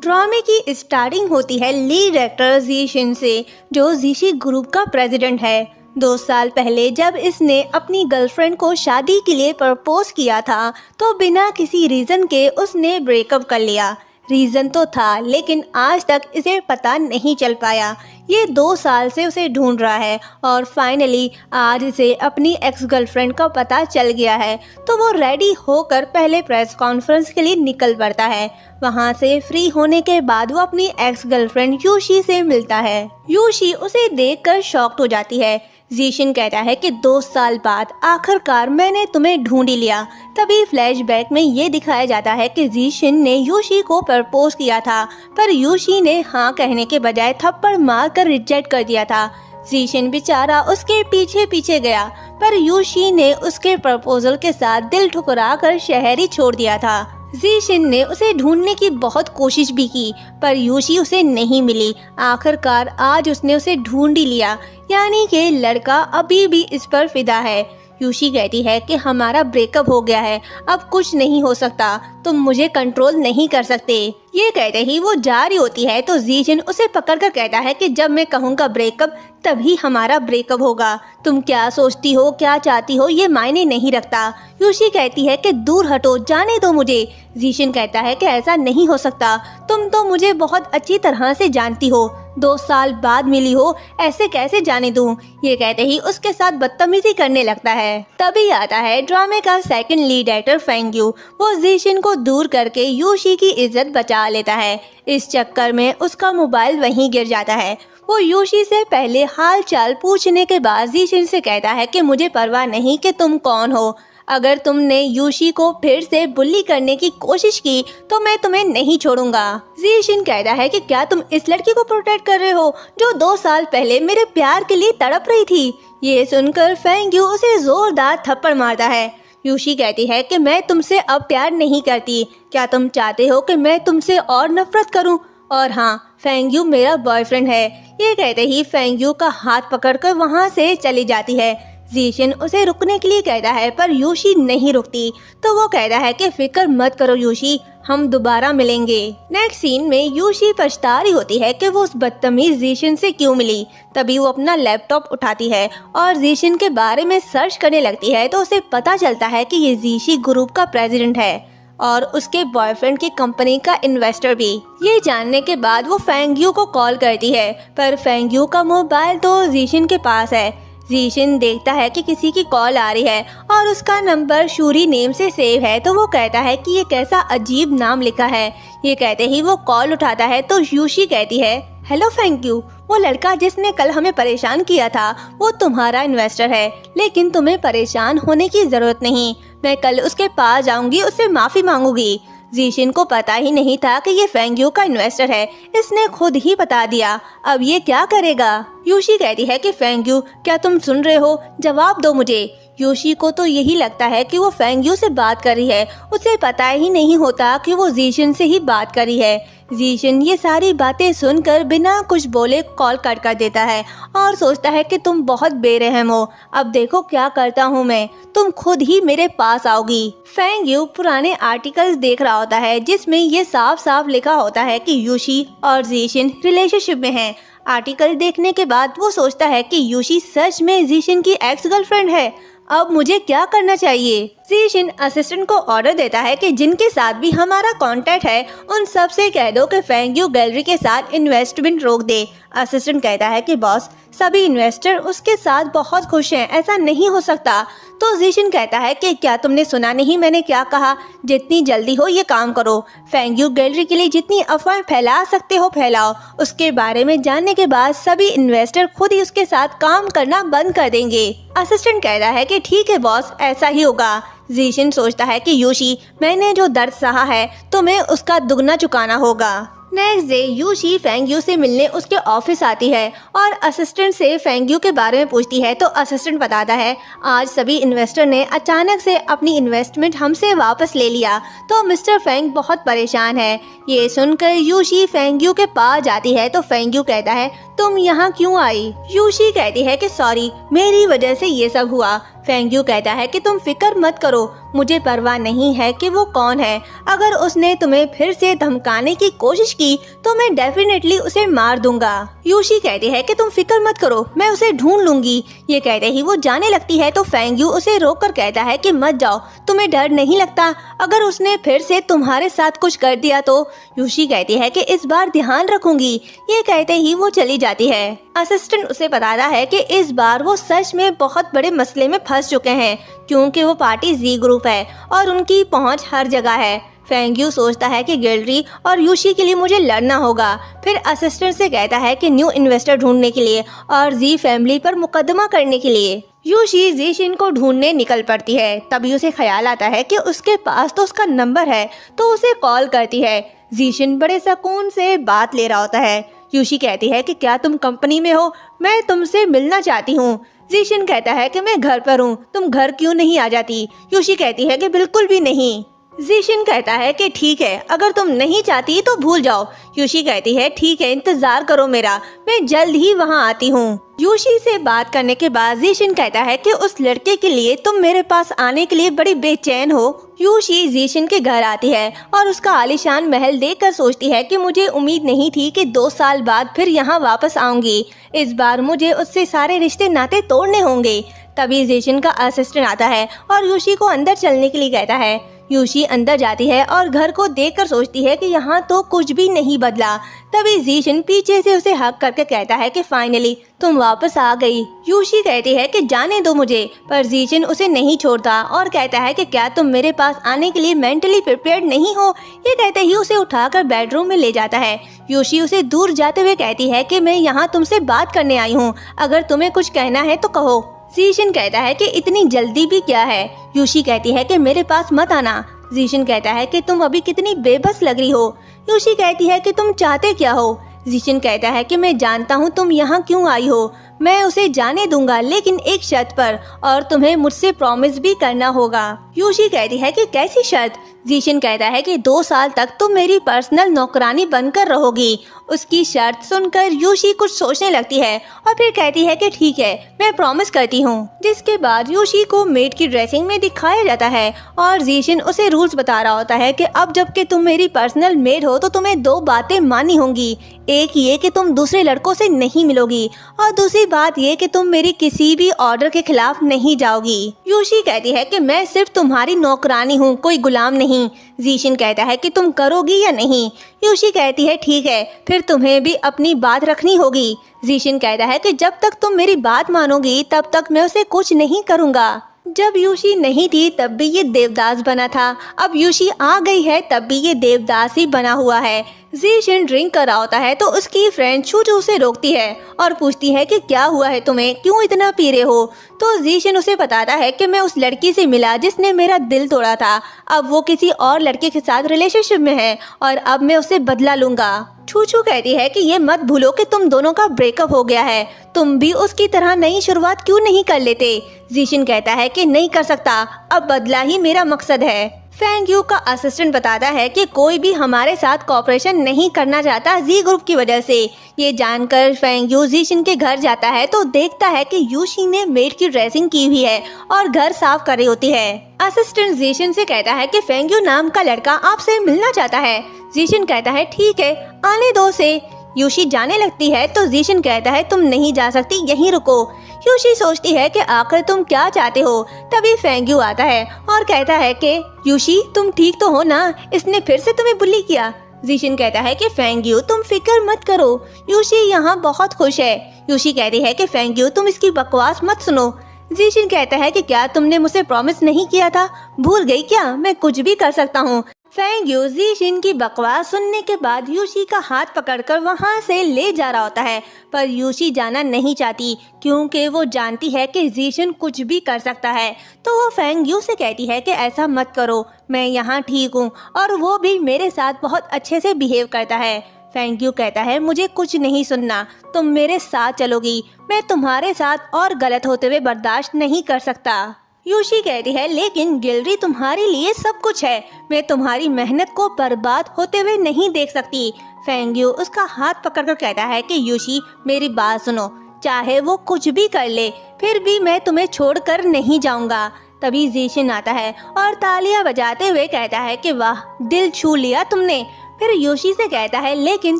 ड्रामे की स्टार्टिंग होती है लीड एक्टर जीशिन से, जो जीशी ग्रुप का प्रेसिडेंट है। 2 साल पहले जब इसने अपनी गर्लफ्रेंड को शादी के लिए प्रपोज किया था तो बिना किसी रीज़न के उसने ब्रेकअप कर लिया। रीज़न तो था लेकिन आज तक इसे पता नहीं चल पाया। ये 2 साल से उसे ढूंढ रहा है और फाइनली आज इसे अपनी एक्स गर्लफ्रेंड का पता चल गया है, तो वो रेडी होकर पहले प्रेस कॉन्फ्रेंस के लिए निकल पड़ता है। वहाँ से फ्री होने के बाद वो अपनी एक्स गर्लफ्रेंड यूशी से मिलता है। यूशी उसे देखकर शॉक्ड हो जाती है। जीशिन कहता है कि 2 साल बाद आखिरकार मैंने तुम्हें ढूंढ ही लिया। तभी फ्लैशबैक में ये दिखाया जाता है कि जीशिन ने यूशी को प्रपोज किया था, पर यूशी ने हाँ कहने के बजाय थप्पड़ मारकर रिजेक्ट कर दिया था। जीशिन बेचारा उसके पीछे पीछे गया, पर यूशी ने उसके प्रपोजल के साथ दिल ठुकराकर शहर ही छोड़ दिया था। जीशिन ने उसे ढूंढने की बहुत कोशिश भी की, पर यूशी उसे नहीं मिली। आखिरकार आज उसने उसे ढूंढ ही लिया, यानी कि लड़का अभी भी इस पर फिदा है। यूशी कहती है कि हमारा ब्रेकअप हो गया है, अब कुछ नहीं हो सकता, तुम मुझे कंट्रोल नहीं कर सकते। ये कहते ही वो जा रही होती है तो जीशिन उसे पकड़कर कहता है कि जब मैं कहूँगा ब्रेकअप तभी हमारा ब्रेकअप होगा। तुम क्या सोचती हो, क्या चाहती हो, ये मायने नहीं रखता। यूशी कहती है कि दूर हटो, जाने दो मुझे। जीशिन कहता है कि ऐसा नहीं हो सकता, तुम तो मुझे बहुत अच्छी तरह से जानती हो, 2 साल बाद मिली हो, ऐसे कैसे जाने दूं? ये कहते ही उसके साथ बदतमीजी करने लगता है। तभी आता है ड्रामे का सेकंड लीड एक्टर फेंग्यू। वो जीशिन को दूर करके यूशी की इज्जत बचा लेता है। इस चक्कर में उसका मोबाइल वहीं गिर जाता है। वो यूशी से पहले हाल चाल पूछने के बाद जीशिन से कहता है कि मुझे परवाह नहीं कि तुम कौन हो, अगर तुमने यूशी को फिर से बुली करने की कोशिश की तो मैं तुम्हें नहीं छोड़ूंगा। जीशिन कहता है कि क्या तुम इस लड़की को प्रोटेक्ट कर रहे हो जो 2 साल पहले मेरे प्यार के लिए तड़प रही थी? ये सुनकर फेंग्यू उसे जोरदार थप्पड़ मारता है। यूशी कहती है कि मैं तुमसे अब प्यार नहीं करती, क्या तुम चाहते हो कि मैं तुमसे और नफरत करूं? और हाँ, फेंग्यू मेरा बॉयफ्रेंड है। ये कहते ही फेंग्यू का हाथ पकड़कर वहाँ से चली जाती है। जीशिन उसे रुकने के लिए कहता है, पर यूशी नहीं रुकती, तो वो कहता है कि फिक्र मत करो यूशी, हम दोबारा मिलेंगे। नेक्स्ट सीन में यूशी पछता रही होती है कि वो उस बदतमीज जीशिन से क्यों मिली। तभी वो अपना लैपटॉप उठाती है और जीशिन के बारे में सर्च करने लगती है, तो उसे पता चलता है कि ये जीशी ग्रुप का प्रेसिडेंट है और उसके बॉयफ्रेंड की कंपनी का इन्वेस्टर भी। ये जानने के बाद वो फेंग्यू को कॉल करती है, पर फेंग्यू का मोबाइल तो जीशिन के पास है। जीशिन देखता है कि किसी की कॉल आ रही है और उसका नंबर शूरी नेम से सेव है, तो वो कहता है कि ये कैसा अजीब नाम लिखा है। ये कहते ही वो कॉल उठाता है तो यूशी कहती है, हेलो फेंग्यू, वो लड़का जिसने कल हमें परेशान किया था वो तुम्हारा इन्वेस्टर है, लेकिन तुम्हें परेशान होने की जरूरत नहीं, मैं कल उसके पास जाऊंगी, उससे माफी मांगूंगी। जीशिन को पता ही नहीं था कि ये फेंग्यू का इन्वेस्टर है, इसने खुद ही बता दिया, अब ये क्या करेगा? यूशी कहती है कि फेंग्यू क्या तुम सुन रहे हो, जवाब दो मुझे। यूशी को तो यही लगता है कि वो फेंग्यू से बात कर रही है, उसे पता ही नहीं होता कि वो जीशिन से ही बात कर रही है। जीशिन ये सारी बातें सुनकर बिना कुछ बोले कॉल कट कर देता है और सोचता है कि तुम बहुत बेरहम हो, अब देखो क्या करता हूँ मैं, तुम खुद ही मेरे पास आओगी। फेंग्यू पुराने आर्टिकल्स देख रहा होता है जिसमें ये साफ साफ लिखा होता है कि यूशी और जीशिन रिलेशनशिप में हैं। आर्टिकल देखने के बाद वो सोचता है कि यूशी सच में जीशिन की एक्स गर्लफ्रेंड है, अब मुझे क्या करना चाहिए? जीशिन असिस्टेंट को ऑर्डर देता है कि जिनके साथ भी हमारा कांटेक्ट है उन सब से कह दो कि फेंग्यू गैलरी के साथ इन्वेस्टमेंट रोक दे। असिस्टेंट कहता है कि बॉस, सभी इन्वेस्टर उसके साथ बहुत खुश हैं, ऐसा नहीं हो सकता। तो जीशिन कहता है कि क्या तुमने सुना नहीं मैंने क्या कहा, जितनी जल्दी हो ये काम करो, फेंग्यू गैलरी के लिए जितनी अफवाह फैला सकते हो फैलाओ, उसके बारे में जानने के बाद सभी इन्वेस्टर खुद ही उसके साथ काम करना बंद कर देंगे। असिस्टेंट कहता है कि ठीक है बॉस, ऐसा ही होगा। जीशिन सोचता है कि यूशी, मैंने जो दर्द सहा है तुम्हें उसका दुगना चुकाना होगा। नेक्स्ट डे यूशी फेंग्यू से मिलने उसके ऑफिस आती है और असिस्टेंट से फेंग्यू के बारे में पूछती है, तो असिस्टेंट बताता है आज सभी इन्वेस्टर ने अचानक से अपनी इन्वेस्टमेंट हमसे वापस ले लिया, तो मिस्टर फेंग बहुत परेशान है। ये सुनकर यूशी फेंग्यू के पास जाती है तो फेंग्यू कहता है, तुम यहाँ क्यों आई? यूशी कहती है कि सॉरी, मेरी वजह से ये सब हुआ। फेंग्यू कहता है कि तुम फिक्र मत करो, मुझे परवाह नहीं है कि वो कौन है। अगर उसने तुम्हें फिर से धमकाने की कोशिश की तो मैं डेफिनेटली उसे मार दूंगा। यूशी कहती है कि तुम फिक्र मत करो, मैं उसे ढूंढ लूंगी। ये कहते ही वो जाने लगती है तो फेंग्यू उसे रोककर कहता है कि मत जाओ, तुम्हें डर नहीं लगता? अगर उसने फिर से तुम्हारे साथ कुछ कर दिया तो? यूशी कहती है कि इस बार ध्यान रखूंगी। ये कहते ही वो चली जाती है। असिस्टेंट उसे बताता है कि इस बार वो सच में बहुत बड़े मसले में फंस चुके हैं, क्योंकि वो पार्टी जी ग्रुप है और उनकी पहुंच हर जगह है। फेंग्यू सोचता है कि गिलरी और यूशी के लिए मुझे लड़ना होगा। फिर असिस्टेंट से कहता है कि न्यू इन्वेस्टर ढूंढने के लिए और जी फैमिली पर मुकदमा करने के लिए। यूशी जीशिन को ढूंढने निकल पड़ती है। तभी उसे ख्याल आता है कि उसके पास तो उसका नंबर है, तो उसे कॉल करती है। जीशिन बड़े सुकून से बात ले रहा होता है। यूशी कहती है कि क्या तुम कंपनी में हो? मैं तुमसे मिलना चाहती हूँ। जीशिन कहता है कि मैं घर पर हूँ, तुम घर क्यों नहीं आ जाती? यूशी कहती है कि बिल्कुल भी नहीं। जीशिन कहता है कि ठीक है, अगर तुम नहीं चाहती तो भूल जाओ। यूशी कहती है ठीक है, इंतजार करो मेरा, मैं जल्द ही वहाँ आती हूँ। यूशी से बात करने के बाद जीशिन कहता है कि उस लड़के के लिए तुम मेरे पास आने के लिए बड़ी बेचैन हो। यूशी जीशिन के घर आती है और उसका आलीशान महल देखकर सोचती है कि मुझे उम्मीद नहीं थी कि 2 साल बाद फिर यहाँ वापस आऊंगी। इस बार मुझे उससे सारे रिश्ते नाते तोड़ने होंगे। तभी जीशिन का असिस्टेंट आता है और यूशी को अंदर चलने के लिए कहता है। यूशी अंदर जाती है और घर को देखकर सोचती है कि यहाँ तो कुछ भी नहीं बदला। तभी जीशिन पीछे से उसे हक करके कहता है कि फाइनली तुम वापस आ गई। यूशी कहती है कि जाने दो मुझे, पर जीशिन उसे नहीं छोड़ता और कहता है कि क्या तुम मेरे पास आने के लिए मेंटली प्रिपेयर्ड नहीं हो? ये कहते ही उसे उठाकर बेडरूम में ले जाता है। यूशी उसे दूर जाते हुए कहती है कि मैं यहाँ तुमसे बात करने आई हूँ, अगर तुम्हें कुछ कहना है तो कहो। जीशिन कहता है कि इतनी जल्दी भी क्या है? यूशी कहती है कि मेरे पास मत आना। जीशिन कहता है कि तुम अभी कितनी बेबस लग रही हो। यूशी कहती है कि तुम चाहते क्या हो? जीशिन कहता है कि मैं जानता हूँ तुम यहाँ क्यों आई हो। मैं उसे जाने दूंगा, लेकिन एक शर्त पर, और तुम्हें मुझसे प्रॉमिस भी करना होगा। यूशी कहती है कि कैसी शर्त? जीशिन कहता है कि 2 साल तक तुम मेरी पर्सनल नौकरानी बनकर रहोगी। उसकी शर्त सुनकर यूशी कुछ सोचने लगती है और फिर कहती है कि ठीक है, मैं प्रॉमिस करती हूँ। जिसके बाद यूशी को मेड की ड्रेसिंग में दिखाया जाता है और जीशिन उसे रूल्स बता रहा होता है कि अब जबकि तुम मेरी पर्सनल मेड हो तो तुम्हें 2 बातें माननी होंगी। एक ये कि तुम दूसरे लड़कों से नहीं मिलोगी और दूसरी बात ये कि तुम मेरी किसी भी ऑर्डर के खिलाफ नहीं जाओगी। यूशी कहती है कि मैं सिर्फ तुम्हारी नौकरानी हूँ, कोई गुलाम नहीं। जीशिन कहता है कि तुम करोगी या नहीं? यूशी कहती है ठीक है, फिर तुम्हें भी अपनी बात रखनी होगी। जीशिन कहता है कि जब तक तुम मेरी बात मानोगी तब तक मैं उसे कुछ नहीं करूँगा। जब यूशी नहीं थी तब भी ये देवदास बना था, अब यूशी आ गई है तब भी ये देवदास ही बना हुआ है। जीशिन ड्रिंक कर रहा होता है तो उसकी फ्रेंड छूछू उसे रोकती है और पूछती है कि क्या हुआ है तुम्हें, क्यों इतना पी रहे हो? तो जीशिन उसे बताता है कि मैं उस लड़की से मिला जिसने मेरा दिल तोड़ा था, अब वो किसी और लड़के के साथ रिलेशनशिप में है और अब मैं उससे बदला लूंगा। छूछू कहती है कि ये मत भूलो कि तुम दोनों का ब्रेकअप हो गया है, तुम भी उसकी तरह नई शुरुआत क्यों नहीं कर लेते? जीशिन कहता है कि नहीं कर सकता, अब बदला ही मेरा मकसद है। फेंग्यू का असिस्टेंट बताता है कि कोई भी हमारे साथ कॉपरेशन नहीं करना चाहता जी ग्रुप की वजह से। ये जानकर फेंग्यू जीशिन के घर जाता है तो देखता है कि यूशी ने मेड की ड्रेसिंग की हुई है और घर साफ कर रही होती है। असिस्टेंट जीशिन से कहता है कि फेंग्यू नाम का लड़का आपसे मिलना चाहता है। जीशिन कहता है ठीक है, आने दो उसे। यूशी जाने लगती है तो जीशिन कहता है तुम नहीं जा सकती, यहीं रुको। यूशी सोचती है कि आखिर तुम क्या चाहते हो। तभी फेंग्यू आता है और कहता है कि यूशी तुम ठीक तो हो ना, इसने फिर से तुम्हें बुली किया। जीशिन कहता है कि फेंग्यू तुम फिक्र मत करो, यूशी यहाँ बहुत खुश है। यूशी कहती है कि फेंग्यू तुम इसकी बकवास मत सुनो। जीशिन कहता है कि क्या तुमने मुझे प्रॉमिस नहीं किया था, भूल गई क्या? मैं कुछ भी कर सकता हूँ। फेंग्यू जीशिन की बकवास सुनने के बाद यूशी का हाथ पकड़कर वहां से ले जा रहा होता है, पर यूशी जाना नहीं चाहती क्योंकि वो जानती है कि जीशिन कुछ भी कर सकता है। तो वो फेंग्यू से कहती है कि ऐसा मत करो, मैं यहाँ ठीक हूँ और वो भी मेरे साथ बहुत अच्छे से बिहेव करता है। फेंग्यू कहता है मुझे कुछ नहीं सुनना, तुम मेरे साथ चलोगी, मैं तुम्हारे साथ और गलत होते हुए बर्दाश्त नहीं कर सकता। यूशी कहती है लेकिन गिलरी तुम्हारे लिए सब कुछ है, मैं तुम्हारी मेहनत को बर्बाद होते हुए नहीं देख सकती। फेंग्यू उसका हाथ पकड़कर कहता है कि यूशी मेरी बात सुनो, चाहे वो कुछ भी कर ले, फिर भी मैं तुम्हें छोड़कर नहीं जाऊंगा। तभी जीशन आता है और तालियां बजाते हुए कहता है कि वाह, दिल छू लिया तुमने। फिर योशी से कहता है लेकिन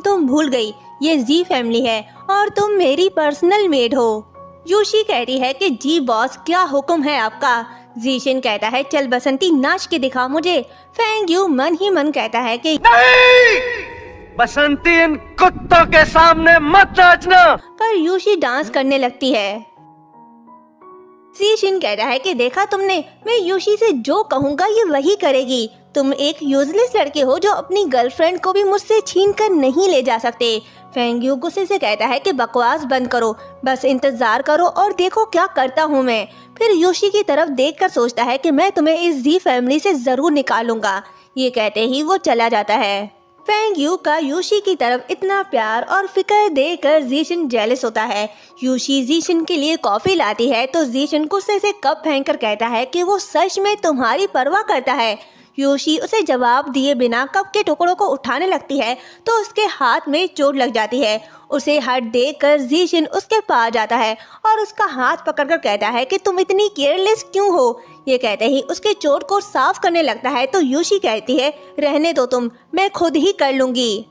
तुम भूल गई, ये जी फैमिली है और तुम मेरी पर्सनल मेड हो। योशी कहती है कि जी बॉस, क्या हुक्म है आपका। जीशन कहता है चल बसंती, नाच के दिखा मुझे। फेंग यू मन ही मन कहता है कि नहीं! बसंती, इन कुत्तों के सामने मत नाचना। पर योशी डांस करने लगती है। जीशन कहता है कि देखा तुमने, मैं योशी से जो कहूँगा ये वही करेगी। तुम एक यूजलेस लड़के हो जो अपनी गर्लफ्रेंड को भी मुझसे छीन कर नहीं ले जा सकते। फेंग यू गुस्से से कहता है कि बकवास बंद करो, बस इंतजार करो और देखो क्या करता हूँ मैं। फिर योशी की तरफ देखकर सोचता है कि मैं तुम्हें इस जी फैमिली से जरूर निकालूंगा। ये कहते ही वो चला जाता है। फेंग यू का योशी की तरफ इतना प्यार और फिक्र देखकर जीशन जेलस होता है। योशी जीशन के लिए कॉफी लाती है तो जीशन गुस्से से कप फेंककर कहता है कि वो सच में तुम्हारी परवाह करता है। योशी उसे जवाब दिए बिना कप के टुकड़ों को उठाने लगती है तो उसके हाथ में चोट लग जाती है। उसे हट देखकर जीशन उसके पास जाता है और उसका हाथ पकड़कर कहता है कि तुम इतनी केयरलेस क्यों हो। ये कहते ही उसके चोट को साफ करने लगता है तो योशी कहती है रहने दो तुम, मैं खुद ही कर लूंगी।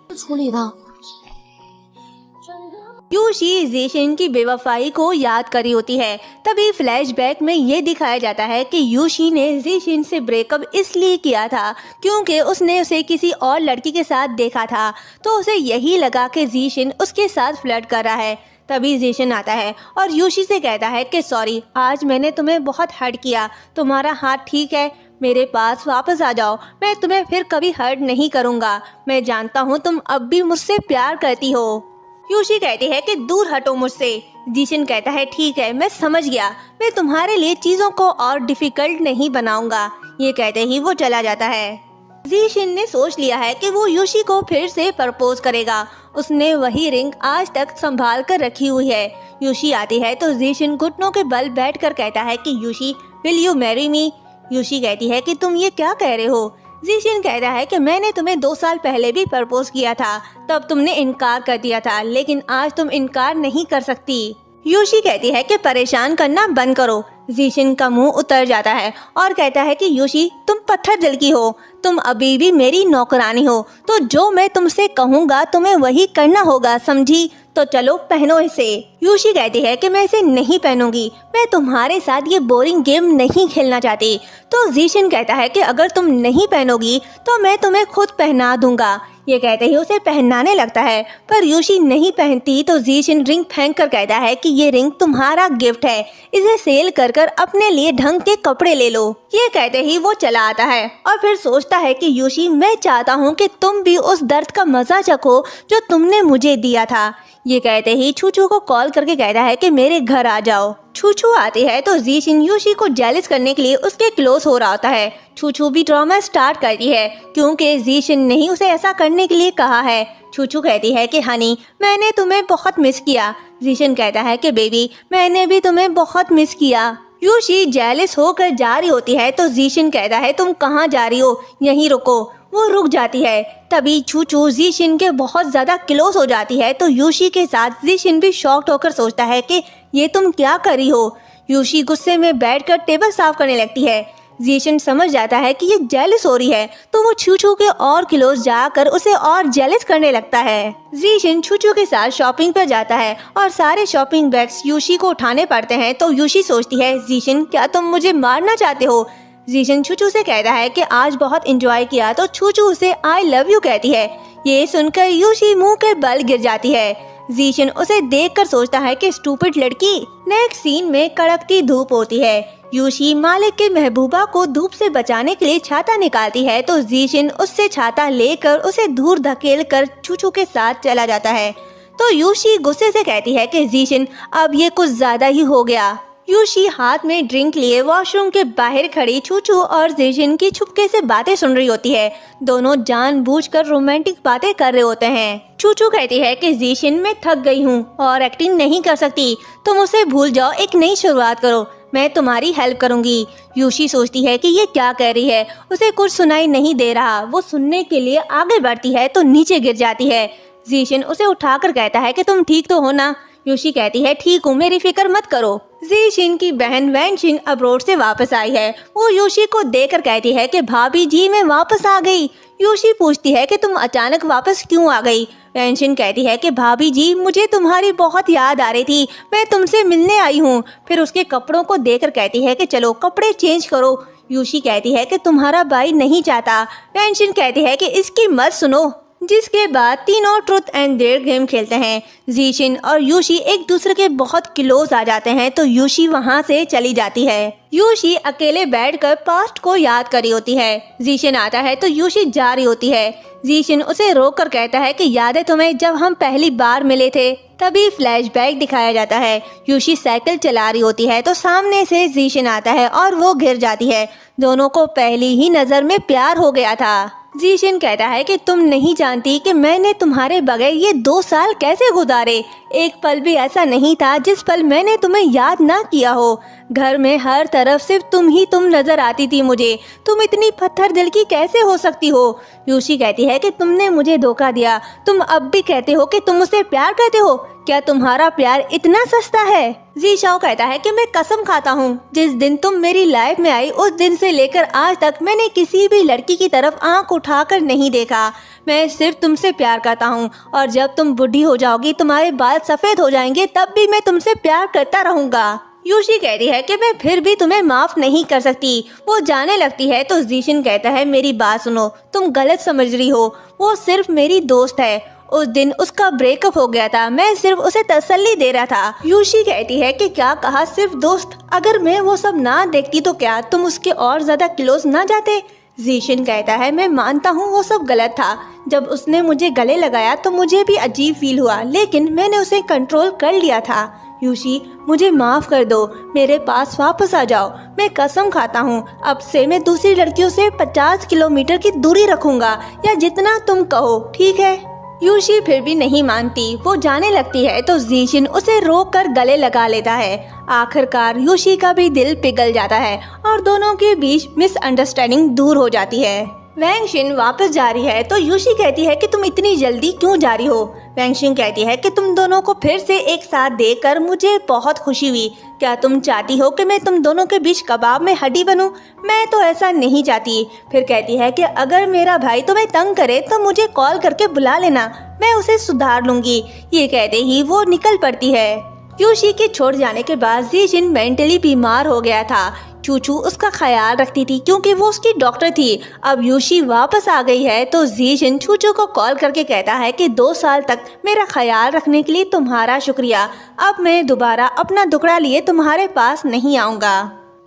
योशी जीशन की बेवफाई को याद करी होती है। तभी फ्लैशबैक में ये दिखाया जाता है कि योशी ने जीशन से ब्रेकअप इसलिए किया था क्योंकि उसने उसे किसी और लड़की के साथ देखा था, तो उसे यही लगा कि जीशन उसके साथ फ्लर्ट कर रहा है। तभी जीशन आता है और योशी से कहता है कि सॉरी, आज मैंने तुम्हें बहुत हर्ट किया, तुम्हारा हाथ ठीक है, मेरे पास वापस आ जाओ, मैं तुम्हें फिर कभी हर्ट नहीं करूँगा। मैं जानता हूँ तुम अब भी मुझसे प्यार करती हो। योशी कहती है कि दूर हटो मुझसे। जीशन कहता है ठीक है, मैं समझ गया, मैं तुम्हारे लिए चीजों को और डिफिकल्ट नहीं बनाऊंगा। ये कहते ही वो चला जाता है। जीशन ने सोच लिया है कि वो योशी को फिर से प्रपोज करेगा। उसने वही रिंग आज तक संभाल कर रखी हुई है। योशी आती है तो जीशन घुटनों के बल बैठकर कहता है कि Yoshi, will you marry me. Yoshi कहती है कि तुम ये क्या कह रहे हो। जीशन कहता है कि मैंने तुम्हें 2 साल पहले भी प्रपोज किया था, तब तुमने इनकार कर दिया था, लेकिन आज तुम इनकार नहीं कर सकती। योशी कहती है कि परेशान करना बंद करो। जीशन का मुंह उतर जाता है और कहता है कि योशी, तुम पत्थर दिल की हो, तुम अभी भी मेरी नौकरानी हो, तो जो मैं तुमसे कहूँगा तुम्हें वही करना होगा, समझी। तो चलो पहनो इसे। योशी कहती है कि मैं इसे नहीं पहनूंगी, मैं तुम्हारे साथ ये बोरिंग गेम नहीं खेलना चाहती। तो जीशन कहता है कि अगर तुम नहीं पहनोगी तो मैं तुम्हें खुद पहना दूंगा। ये कहते ही उसे पहनाने लगता है, पर योशी नहीं पहनती तो जीशन रिंग फेंक कर कहता है कि ये रिंग तुम्हारा गिफ्ट है, इसे सेल कर कर अपने लिए ढंग के कपड़े ले लो। ये कहते ही वो चला आता है और फिर सोचता है कि योशी, मैं चाहता हूँ कि तुम भी उस दर्द का मजा चखो जो तुमने मुझे दिया था। ये कहते ही छूछू को कॉल करके कहता है कि मेरे घर आ जाओ। छूछू आती है तो जीशन योशी को जेलस करने के लिए उसके क्लोज हो रहा होता है। छूछू भी ड्रामा स्टार्ट करती है क्योंकि जीशन ने ही उसे ऐसा करने के लिए कहा है। छूछू कहती है कि हनी, मैंने तुम्हें बहुत मिस किया। जीशन कहता है कि बेबी, मैंने भी तुम्हें बहुत मिस किया। योशी जेलस होकर जा रही होती है तो जीशन कहता है तुम कहाँ जा रही हो, यहीं रुको। वो रुक जाती है। तभी छूछू जीशन के बहुत ज्यादा क्लोज हो जाती है तो योशी के साथ जीशन भी शॉक्ड होकर सोचता है कि ये तुम क्या कर रही हो। योशी गुस्से में बैठकर टेबल साफ करने लगती है। जीशन समझ जाता है कि ये जेलस हो रही है तो वो छूछू के और क्लोज जाकर उसे और जेलस करने लगता है। जीशन छूछू के साथ शॉपिंग पर जाता है और सारे शॉपिंग बैग्स योशी को उठाने पड़ते हैं तो योशी सोचती है, जीशन, क्या तुम मुझे मारना चाहते हो। जीशन छूछू से कहता है कि आज बहुत एंजॉय किया तो छूछू उसे आई लव यू कहती है। ये सुनकर योशी मुंह के बल गिर जाती है। जीशन उसे देखकर सोचता है कि स्टूपिड लड़की। नेक्स्ट सीन में कड़कती धूप होती है। योशी मालिक के महबूबा को धूप से बचाने के लिए छाता निकालती है तो जीशन उससे छाता लेकर उसे दूर धकेल कर छूछू के साथ चला जाता है। तो योशी गुस्से से कहती है कि जीशन, अब ये कुछ ज्यादा ही हो गया। योशी हाथ में ड्रिंक लिए वॉशरूम के बाहर खड़ी छूछू और जीशन की छुपके से बातें सुन रही होती है। दोनों जानबूझकर रोमांटिक बातें कर रहे होते हैं। छूछू कहती है कि जीशन, मैं थक गई हूँ और एक्टिंग नहीं कर सकती, तुम उसे भूल जाओ, एक नई शुरुआत करो, मैं तुम्हारी हेल्प करूंगी। योशी सोचती है कि ये क्या कह रही है, उसे कुछ सुनाई नहीं दे रहा। वो सुनने के लिए आगे बढ़ती है तो नीचे गिर जाती है। जीशन उसे उठाकर कहता है कि तुम ठीक तो हो ना। यूशी कहती है ठीक हूँ, मेरी फिक्र मत करो। जीशिन की बहन वैनशिन अब्रोड से वापस आई है। वो यूशी को देखकर कहती है कि भाभी जी मैं वापस आ गई। यूशी पूछती है कि तुम अचानक वापस क्यों आ गई। वैनशिन कहती है कि भाभी जी मुझे तुम्हारी बहुत याद आ रही थी, मैं तुमसे मिलने आई हूँ। फिर उसके कपड़ों को देखकर कहती है कि चलो कपड़े चेंज करो। यूशी कहती है कि तुम्हारा भाई नहीं चाहता। वैनशिन कहती है कि इसकी मत सुनो। जिसके बाद तीनों ट्रुथ एंड डेयर गेम खेलते हैं। जीशिन और यूशी एक दूसरे के बहुत क्लोज आ जाते हैं तो यूशी वहां से चली जाती है। यूशी अकेले बैठकर पास्ट को याद कर रही होती है। जीशिन आता है तो यूशी जा रही होती है। जीशिन उसे रोककर कहता है कि याद है तुम्हें जब हम पहली बार मिले थे। तभी फ्लैशबैक दिखाया जाता है। यूशी साइकिल चला रही होती है तो सामने से जीशिन आता है और वो गिर जाती है। दोनों को पहली ही नजर में प्यार हो गया था। जीशिन कहता है कि तुम नहीं जानती कि मैंने तुम्हारे बगैर ये 2 साल कैसे गुजारे। एक पल भी ऐसा नहीं था जिस पल मैंने तुम्हें याद ना किया हो। घर में हर तरफ सिर्फ तुम ही तुम नजर आती थी मुझे। तुम इतनी पत्थर दिल की कैसे हो सकती हो। यूशी कहती है कि तुमने मुझे धोखा दिया। तुम अब भी कहते हो कि तुम मुझसे प्यार करते हो। क्या तुम्हारा प्यार इतना सस्ता है। जीशाओ कहता है कि मैं कसम खाता हूँ जिस दिन तुम मेरी लाइफ में आई उस दिन से लेकर आज तक मैंने किसी भी लड़की की तरफ आंख उठाकर नहीं देखा। मैं सिर्फ तुमसे प्यार करता हूँ और जब तुम बूढ़ी हो जाओगी तुम्हारे बाल सफेद हो जाएंगे तब भी मैं तुमसे प्यार करता रहूंगा। यूशी कहती है कि मैं फिर भी तुम्हें माफ नहीं कर सकती। वो जाने लगती है तो जीशिन कहता है मेरी बात सुनो, तुम गलत समझ रही हो। वो सिर्फ मेरी दोस्त है। उस दिन उसका ब्रेकअप हो गया था, मैं सिर्फ उसे तसल्ली दे रहा था। यूशी कहती है कि क्या कहा सिर्फ दोस्त, अगर मैं वो सब ना देखती तो क्या तुम उसके और ज्यादा क्लोज ना जाते। जीशिन कहता है मैं मानता हूँ वो सब गलत था। जब उसने मुझे गले लगाया तो मुझे भी अजीब फील हुआ, लेकिन मैंने उसे कंट्रोल कर लिया था। यूशी मुझे माफ कर दो, मेरे पास वापस आ जाओ। मैं कसम खाता हूँ अब से मैं दूसरी लड़कियों से 50 किलोमीटर की दूरी रखूंगा या जितना तुम कहो, ठीक है। यूशी फिर भी नहीं मानती। वो जाने लगती है तो जीशिन उसे रोक कर गले लगा लेता है। आखिरकार यूशी का भी दिल पिघल जाता है और दोनों के बीच मिसअंडरस्टैंडिंग दूर हो जाती है। वैंगशिन वापस जा रही है तो यूशी कहती है कि तुम इतनी जल्दी क्यों जा रही हो। वैंगशिन कहती है कि तुम दोनों को फिर से एक साथ देखकर मुझे बहुत खुशी हुई। क्या तुम चाहती हो कि मैं तुम दोनों के बीच कबाब में हड्डी बनूं? मैं तो ऐसा नहीं चाहती। फिर कहती है कि अगर मेरा भाई तुम्हें तंग करे तो मुझे कॉल करके बुला लेना, मैं उसे सुधार लूंगी। ये कहते ही वो निकल पड़ती है। यूशी के छोड़ जाने के बाद जीशिन मेंटली बीमार हो गया था। चूचू उसका ख्याल रखती थी क्योंकि वो उसकी डॉक्टर थी। अब यूशी वापस आ गई है तो जीशिन चूचू को कॉल करके कहता है कि 2 साल तक मेरा ख्याल रखने के लिए तुम्हारा शुक्रिया। अब मैं दोबारा अपना दुखड़ा लिए तुम्हारे पास नहीं आऊँगा।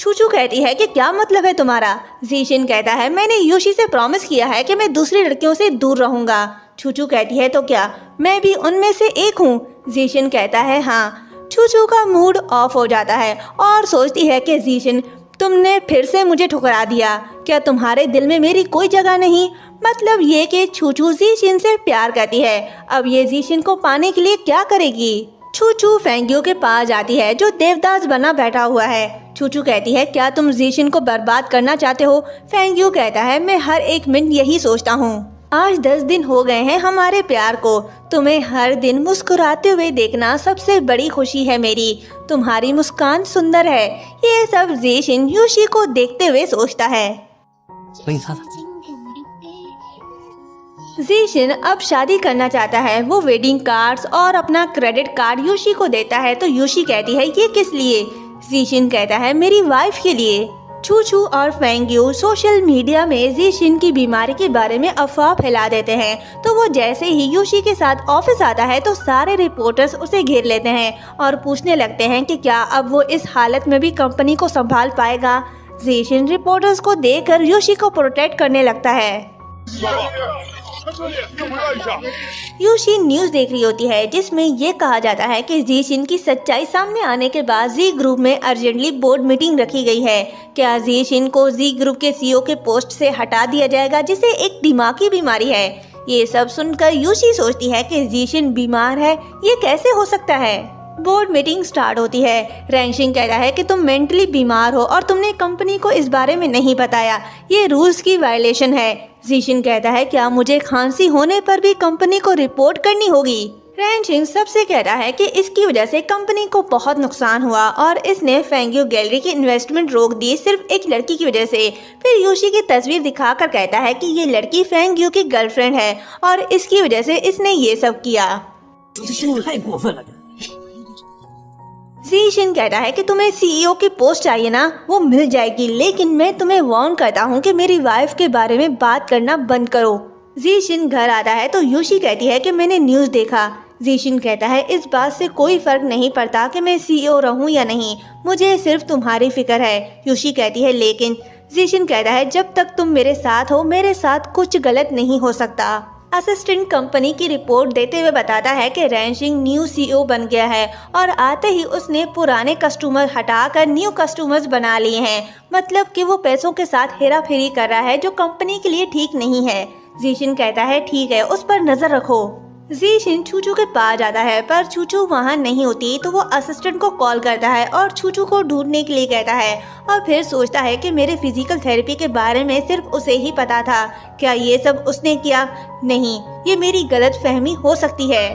चूचू कहती है कि क्या मतलब है तुम्हारा। जीशिन कहता है मैंने यूशी से प्रॉमिस किया है कि मैं दूसरी लड़कियों से दूर रहूँगा। चूचू कहती है तो क्या मैं भी उनमें से एक हूँ। जीशिन कहता है हाँ। चूचू का मूड ऑफ हो जाता है और सोचती है कि जीशिन तुमने फिर से मुझे ठुकरा दिया। क्या तुम्हारे दिल में मेरी कोई जगह नहीं? मतलब ये कि चूचू जीशिन से प्यार करती है। अब ये जीशिन को पाने के लिए क्या करेगी। चूचू फेंग्यू के पास जाती है जो देवदास बना बैठा हुआ है। चूचू कहती है क्या तुम जीशिन को बर्बाद करना चाहते हो। फेंग्यू कहता है मैं हर एक मिनट यही सोचता हूँ। आज 10 दिन हो गए हैं हमारे प्यार को। तुम्हें हर दिन मुस्कुराते हुए देखना सबसे बड़ी खुशी है मेरी। तुम्हारी मुस्कान सुंदर है। ये सब जीशिन यूशी को देखते हुए सोचता है। जीशिन अब शादी करना चाहता है। वो वेडिंग कार्ड्स और अपना क्रेडिट कार्ड यूशी को देता है तो यूशी कहती है ये किस लिए। जीशिन कहता है मेरी वाइफ के लिए। चूचू और फेंग्यू सोशल मीडिया में जीशिन की बीमारी के बारे में अफवाह फैला देते हैं तो वो जैसे ही यूशी के साथ ऑफिस आता है तो सारे रिपोर्टर्स उसे घेर लेते हैं और पूछने लगते हैं कि क्या अब वो इस हालत में भी कंपनी को संभाल पाएगा। जीशिन रिपोर्टर्स को देखकर यूशी को प्रोटेक्ट करने लगता है। यूशी न्यूज देख रही होती है जिसमें ये कहा जाता है कि जीशिन की सच्चाई सामने आने के बाद जी ग्रुप में अर्जेंटली बोर्ड मीटिंग रखी गई है। क्या जीशिन को जी ग्रुप के सीईओ के पोस्ट से हटा दिया जाएगा जिसे एक दिमागी बीमारी है। ये सब सुनकर यूशी सोचती है कि जीशिन बीमार है, ये कैसे हो सकता है। बोर्ड मीटिंग स्टार्ट होती है। रैंगशिन कहता है कि तुम मेंटली बीमार हो और तुमने कंपनी को इस बारे में नहीं बताया, ये रूल्स की वायलेशन है। जीशिन कहता है क्या मुझे खांसी होने पर भी कंपनी को रिपोर्ट करनी होगी। रेंशिंग सबसे कहता है कि इसकी वजह से कंपनी को बहुत नुकसान हुआ और इसने फेंग्यू गैलरी की इन्वेस्टमेंट रोक दी सिर्फ एक लड़की की वजह से। फिर यूशी की तस्वीर दिखाकर कहता है कि ये लड़की फेंग्यू की गर्लफ्रेंड है और इसकी वजह से इसने ये सब किया। 这真是太过分了！ जीशिन कहता है कि तुम्हें सीईओ की पोस्ट चाहिए ना, वो मिल जाएगी, लेकिन मैं तुम्हें वार्न करता हूँ कि मेरी वाइफ के बारे में बात करना बंद करो। जीशिन घर आता है तो यूशी कहती है कि मैंने न्यूज़ देखा। जीशिन कहता है इस बात से कोई फर्क नहीं पड़ता कि मैं सीईओ रहूं या नहीं, मुझे सिर्फ तुम्हारी फिक्र है। यूशी कहती है लेकिन। जीशिन कहता है जब तक तुम मेरे साथ हो मेरे साथ कुछ गलत नहीं हो सकता। असिस्टेंट कंपनी की रिपोर्ट देते हुए बताता है कि रेंशिंग न्यू सीईओ बन गया है और आते ही उसने पुराने कस्टमर हटाकर न्यू कस्टमर्स बना लिए हैं। मतलब कि वो पैसों के साथ हेरा फेरी कर रहा है जो कंपनी के लिए ठीक नहीं है। जीशिन कहता है ठीक है, उस पर नजर रखो। जीशिन छूचू के पास जाता है पर छूचू वहाँ नहीं होती तो वो असिस्टेंट को कॉल करता है और छूचू को ढूंढने के लिए कहता है और फिर सोचता है कि मेरे फिजिकल थेरेपी के बारे में सिर्फ उसे ही पता था। क्या ये सब उसने किया? नहीं, ये मेरी गलत फहमी हो सकती है।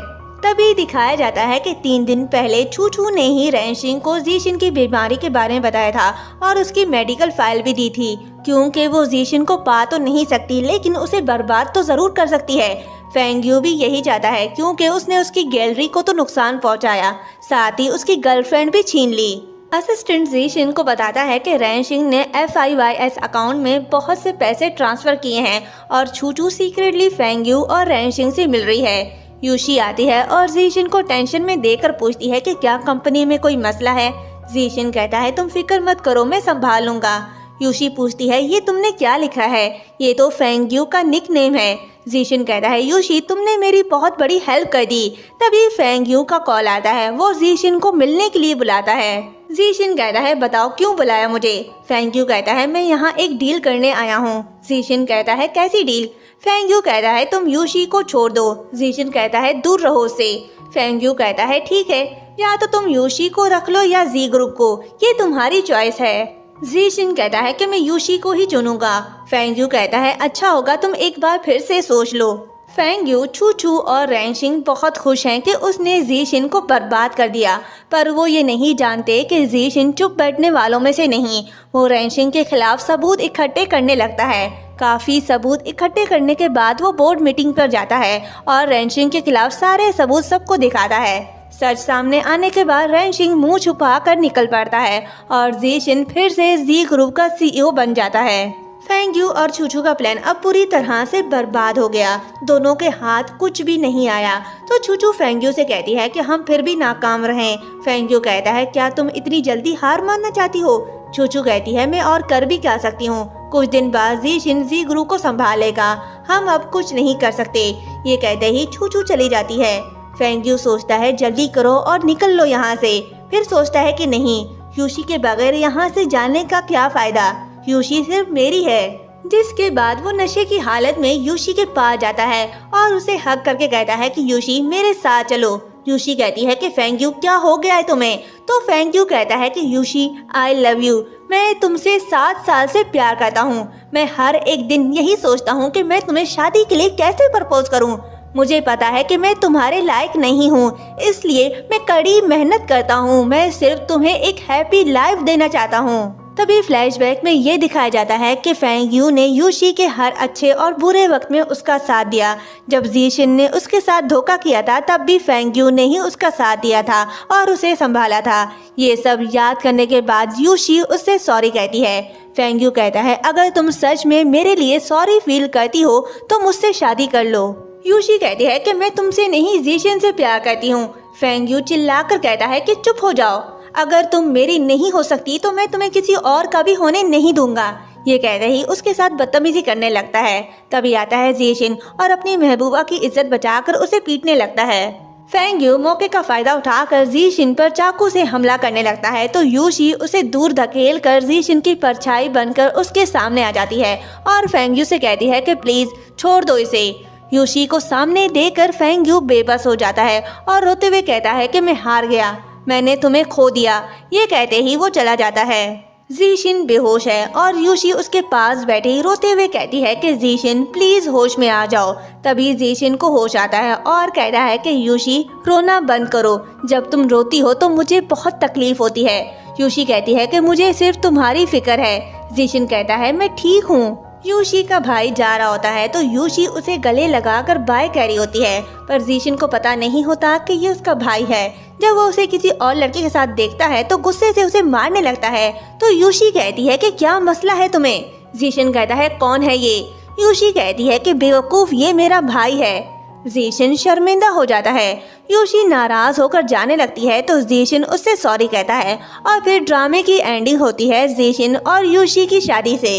तभी दिखाया जाता है कि 3 दिन पहले छूचू ने ही रेंशिंग को जीशिन की बीमारी के बारे में बताया था और उसकी मेडिकल फाइल भी दी थी, क्योंकि वो जीशिन को पा तो नहीं सकती लेकिन उसे बर्बाद तो जरूर कर सकती है। फेंग्यू भी यही चाहता है क्योंकि उसने उसकी गैलरी को तो नुकसान पहुंचाया, साथ ही उसकी गर्लफ्रेंड भी छीन ली। असिस्टेंट जीशिन को बताता है कि रेंशिंग ने FIYS अकाउंट में बहुत से पैसे ट्रांसफर किए हैं और छूचू सीक्रेटली फेंग्यू और रेंशिंग से मिल रही है। यूशी आती है और जीशिन को टेंशन में देकर पूछती है कि क्या कंपनी में कोई मसला है। जीशिन कहता है तुम फिक्र मत करो, मैं संभाल लूंगा। यूशी पूछती है ये तुमने क्या लिखा है? ये तो फेंग्यू का निक नेम है। जीशिन कहता है यूशी तुमने मेरी बहुत बड़ी हेल्प कर दी। तभी फेंग्यू का कॉल आता है, वो जीशिन को मिलने के लिए बुलाता है। जीशिन कहता है बताओ क्यों बुलाया मुझे? फेंग्यू कहता है मैं यहाँ एक डील करने आया हूँ। जीशिन कहता है कैसी डील? फेंग्यू कहता है तुम यूशी को छोड़ दो। जीशिन कहता है दूर रहो उससे। फेंग्यू कहता है ठीक है, या तो तुम यूशी को रख लो या जी ग्रुप को, ये तुम्हारी चॉइस है। जीशिन कहता है कि मैं यूशी को ही चुनूंगा। फेंग्यू कहता है अच्छा होगा तुम एक बार फिर से सोच लो। फेंग्यू, छूचू और रेंशिंग बहुत खुश हैं कि उसने जीशिन को बर्बाद कर दिया, पर वो ये नहीं जानते कि जीशिन चुप बैठने वालों में से नहीं। वो रेंशिंग के खिलाफ सबूत इकट्ठे करने लगता है। काफ़ी सबूत इकट्ठे करने के बाद वो बोर्ड मीटिंग पर जाता है और रेंशिंग के खिलाफ सारे सबूत सबको दिखाता है। सच सामने आने के बाद रेंशिंग मुंह छुपा कर निकल पड़ता है और जीशिन फिर से जी ग्रुप का सीईओ बन जाता है। फेंग्यू और छूचू का प्लान अब पूरी तरह से बर्बाद हो गया। दोनों के हाथ कुछ भी नहीं आया तो छूचू फेंग्यू से कहती है कि हम फिर भी नाकाम रहें। फेंग्यू कहता है क्या तुम इतनी जल्दी हार मानना चाहती हो? छूचू कहती है मैं और कर भी क्या सकती हूँ, कुछ दिन बाद जीशिन जी ग्रुप को संभालेगा, हम अब कुछ नहीं कर सकते। ये कहते ही छूचू चली जाती है। फेंग्यू सोचता है जल्दी करो और निकल लो यहाँ से। फिर सोचता है कि नहीं, यूशी के बगैर यहाँ से जाने का क्या फायदा, यूशी सिर्फ मेरी है। जिसके बाद वो नशे की हालत में यूशी के पास जाता है और उसे हग करके कहता है कि यूशी मेरे साथ चलो। यूशी कहती है कि फेंग्यू क्या हो गया है तुम्हें? तो फेंग्यू कहता है कि यूशी आई लव यू, मैं तुमसे 7 साल से प्यार करता हूँ। मैं हर एक दिन यही सोचता हूँ कि मैं तुम्हें शादी के लिए कैसे प्रपोज करूँ। मुझे पता है कि मैं तुम्हारे लायक नहीं हूँ, इसलिए मैं कड़ी मेहनत करता हूँ। मैं सिर्फ तुम्हें एक हैप्पी लाइफ देना चाहता हूँ। तभी फ्लैशबैक में ये दिखाया जाता है कि फेंग्यू ने यूशी के हर अच्छे और बुरे वक्त में उसका साथ दिया। जब जीशिन ने उसके साथ धोखा किया था तब भी फेंग्यू ने ही उसका साथ दिया था और उसे संभाला था। ये सब याद करने के बाद यूशी उससे सॉरी कहती है। फेंग्यू कहता है अगर तुम सच में मेरे लिए सॉरी फील करती हो तो मुझसे शादी कर लो। यूशी कहती है कि मैं तुमसे नहीं जीशिन से प्यार करती हूँ। फेंग्यू चिल्लाकर कहता है कि चुप हो जाओ, अगर तुम मेरी नहीं हो सकती तो मैं तुम्हें किसी और का भी होने नहीं दूंगा। ये कहते ही उसके साथ बदतमीजी करने लगता है। तभी आता है जीशिन और अपनी महबूबा की इज्जत बचाकर उसे पीटने लगता है। फेंग्यू मौके का फायदा उठाकर जीशिन पर चाकू से हमला करने लगता है तो यूशी उसे दूर धकेल कर जीशिन की परछाई बनकर उसके सामने आ जाती है और फेंग्यू से कहती है कि प्लीज छोड़ दो इसे। यूशी को सामने देखकर फेंग्यू बेबस हो जाता है और रोते हुए कहता है कि मैं हार गया, मैंने तुम्हें खो दिया। ये कहते ही वो चला जाता है। जीशिन बेहोश है और यूशी उसके पास बैठी रोते हुए कहती है कि जीशिन प्लीज होश में आ जाओ। तभी जीशिन को होश आता है और कहता है कि यूशी रोना बंद करो, जब तुम रोती हो तो मुझे बहुत तकलीफ होती है। यूशी कहती है कि मुझे सिर्फ तुम्हारी फिक्र है। जीशिन कहता है मैं ठीक हूँ। यूशी का भाई जा रहा होता है तो यूशी उसे गले लगाकर बाय कह रही होती है, पर जीशिन को पता नहीं होता कि ये उसका भाई है। जब वो उसे किसी और लड़के के साथ देखता है तो गुस्से से उसे मारने लगता है। तो यूशी कहती है कि क्या मसला है तुम्हें? जीशिन कहता है कौन है ये? यूशी कहती है कि बेवकूफ, ये मेरा भाई है। जीशिन शर्मिंदा हो जाता है। यूशी नाराज होकर जाने लगती है तो जीशिन उससे सॉरी कहता है और फिर ड्रामे की एंडिंग होती है जीशिन और यूशी की शादी से।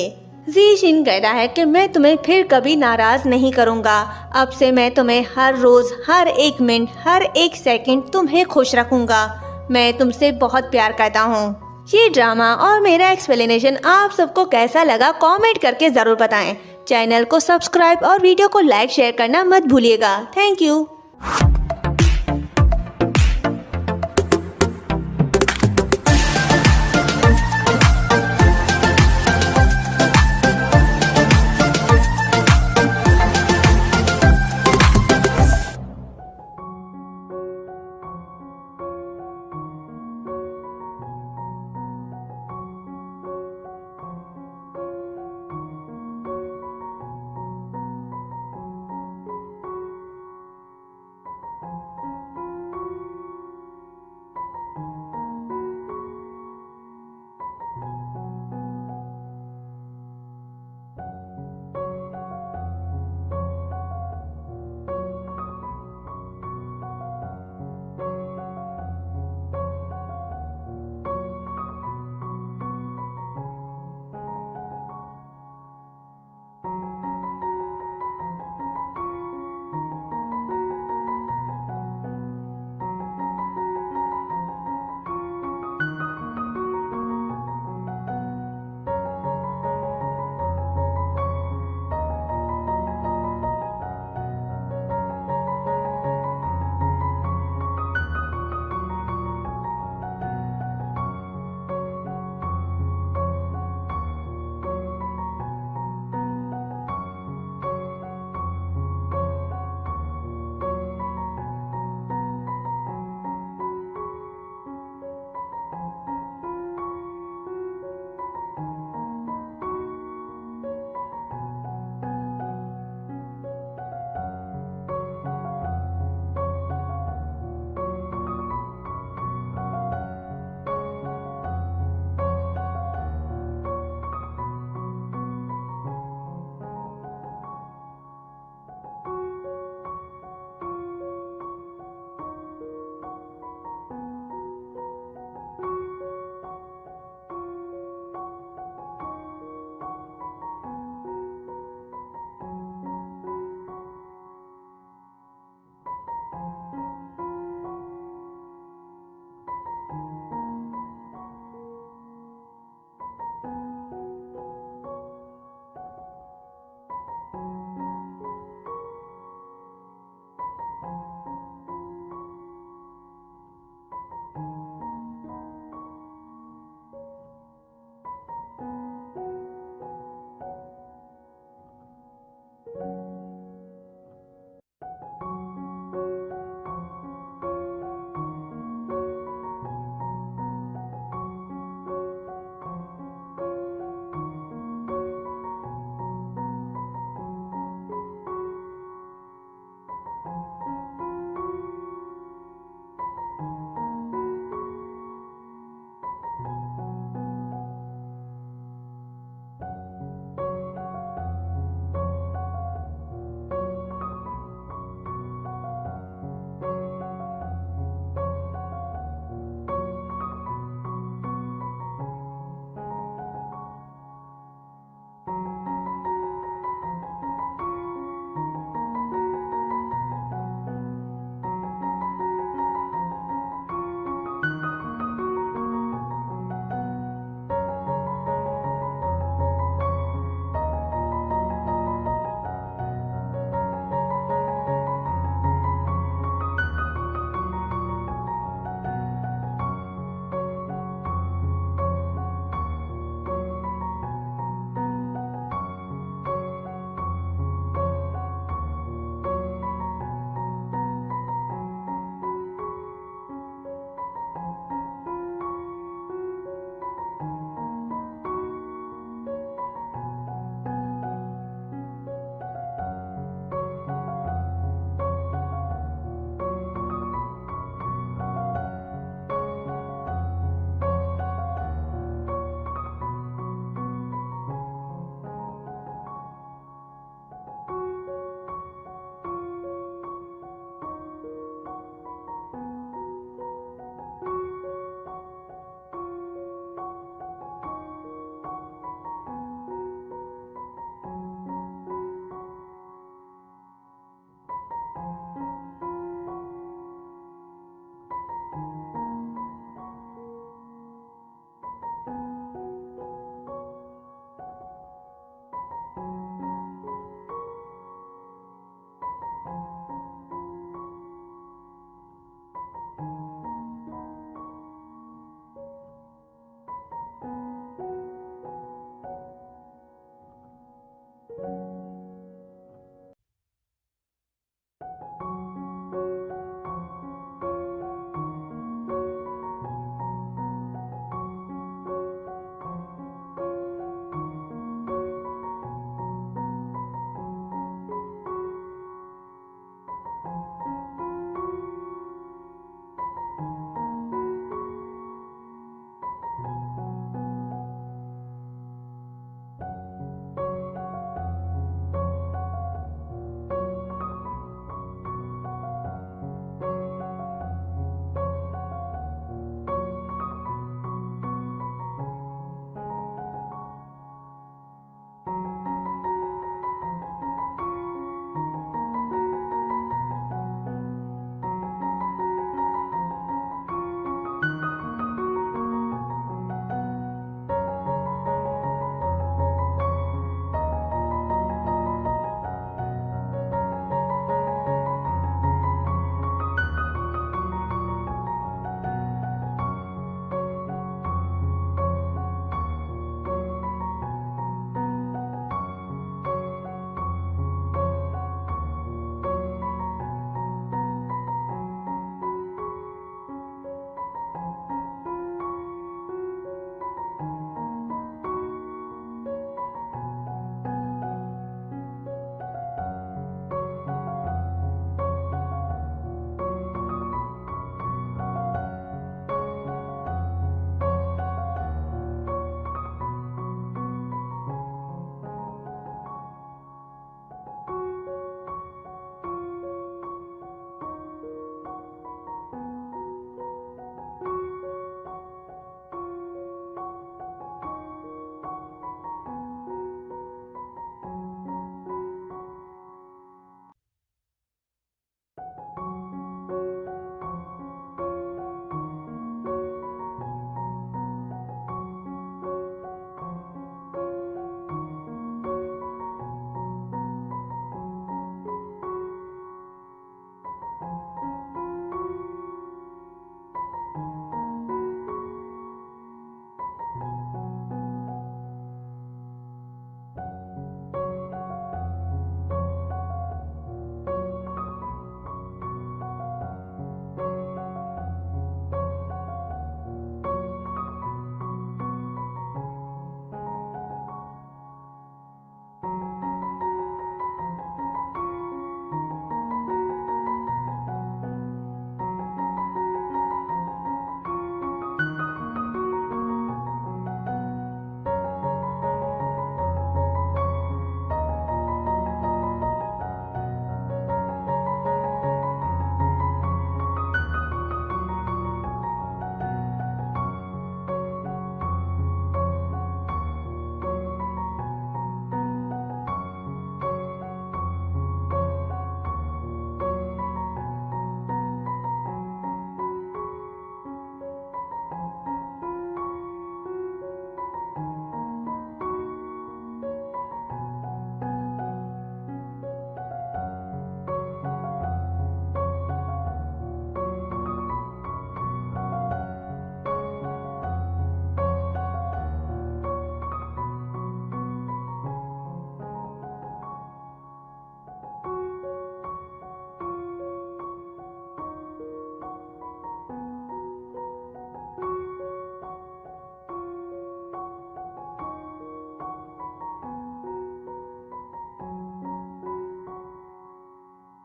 जीशिन कहता है कि मैं तुम्हें फिर कभी नाराज नहीं करूंगा। अब से मैं तुम्हें हर रोज, हर एक मिनट, हर एक सेकंड तुम्हें खुश रखूंगा। मैं तुमसे बहुत प्यार करता हूँ। ये ड्रामा और मेरा एक्सप्लेनेशन आप सबको कैसा लगा कमेंट करके जरूर बताएं। चैनल को सब्सक्राइब और वीडियो को लाइक शेयर करना मत भूलिएगा। Thank you.